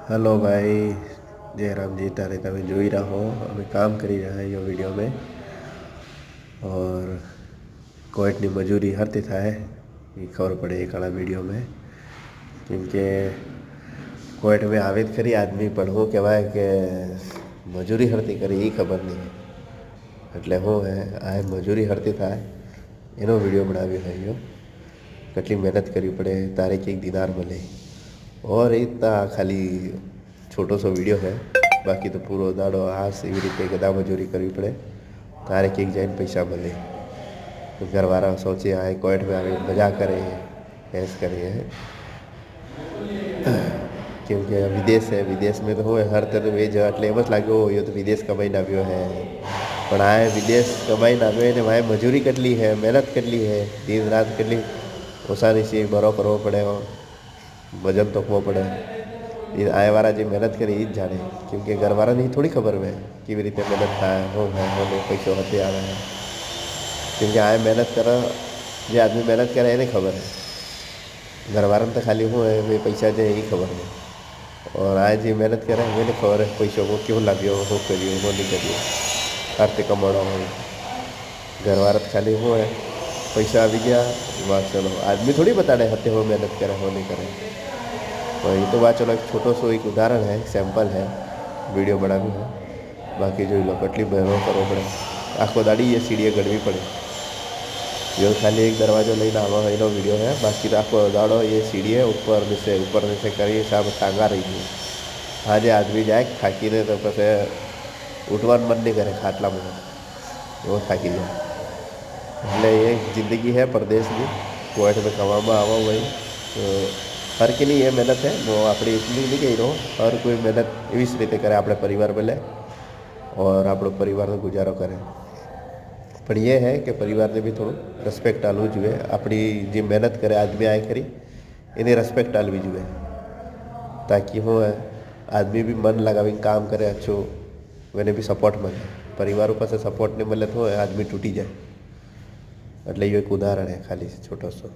Hello भाई, जयराम जी तारे તમે જોઈ રહ્યા હો અમે કામ કરી રહ્યા એ વિડીયો में और કોઈટની મજૂરી હરતી થાય એ ખબર પડે એ કાળા વિડીયો में કેમકે કોઈટ में આવે જ ખરી આદમી પણ હું કહેવાય કે મજૂરી હરતી કરી એ ખબર નહીં એટલે હું હે આ મજૂરી હરતી થાય એનો વિડીયો બનાવ્યો है યો કેટલી મહેનત કરવી પડે તારે એક દિનાર મળે और इतना खाली छोटो सो वीडियो है। बाकी तो पूरो दाड़ो हास एवी रीते गदा मजूरी करवी पड़े तारे केक जाइन पैसा मिले तो घरवाला सोचे आए कोइट में आवे मजा करे ऐस करे क्योंकि विदेश में तो हो हर तरह वेज એટલે એમ જ લાગ્યો હોય તો વિદેશ કમાઈને આવ્યો है પણ આ વિદેશ કમાઈને આવ્યો ને ભાઈ મજૂરી કેટલી है મહેનત કેટલી है दिन रात કેટલી ઓસાની सी બરો કરવો પડે वजन तोकवो पड़े ये आए वाला जो मेहनत करे ये जाने क्योंकि घरवाला नहीं थोड़ी खबर में कि रीते मेहनत था हो पैसों हथे आवे है क्योंकि आए मेहनत कर जो आदमी मेहनत करे એને खबर है घरवाला तो खाली हूँ है वे पैसा जो है ये खबर है और आए जो मेहनत करे मैंने खबर है पैसों को क्यों लाग्यो हो करियो हो नहीं करियो आर्थिक कमाड़ो हो घरवाला तो खाली हूँ है पैसा आ गया बस चलो आदमी थोड़ी बताड़े हते हो मेहनत करे हो नहीं करे तो ये तो बात चलो एक छोटो सो एक उदाहरण है सैम्पल है वीडियो बनावी है बाकी जो लोग कटली बहनो करવો પડે આખો દાડી ये सीढ़ी गढ़वी पड़े जो खाली एक दरवाजो लઈને आवा એનો वीडियो है बाकी तो आखो दाड़ो ये सीढ़ी है ऊपर नीचे करी सब टांगा रही है हाँ जो आदमी जाए थाकी ने तो पसे उठवान मन नहीं करे खाटला में वो थाकी जाए એટલે એ જિંદગી है परदेश की कोइट में कमावा आवा भाई तो हर की नहीं ये मेहनत है वो अपनी इतनी नहीं कही रहो हर कोई मेहनत एवं रीते करे अपने परिवार में ले और आप परिवार में गुजारो करे पर यह है कि परिवार ने भी थोड़ा रेस्पेक्ट आलू जुए अपनी जो मेहनत करे आदमी आए करी इन्हें रेस्पेक्ट आलवी जुए ताकि हो आदमी भी मन लगा काम करे अच्छो मैंने भी सपोर्ट मिले परिवारों पास सपोर्ट नहीं मिले तो आदमी टूटी जाए એટલે એ એક ઉદાહરણ है खाली छोटो सो।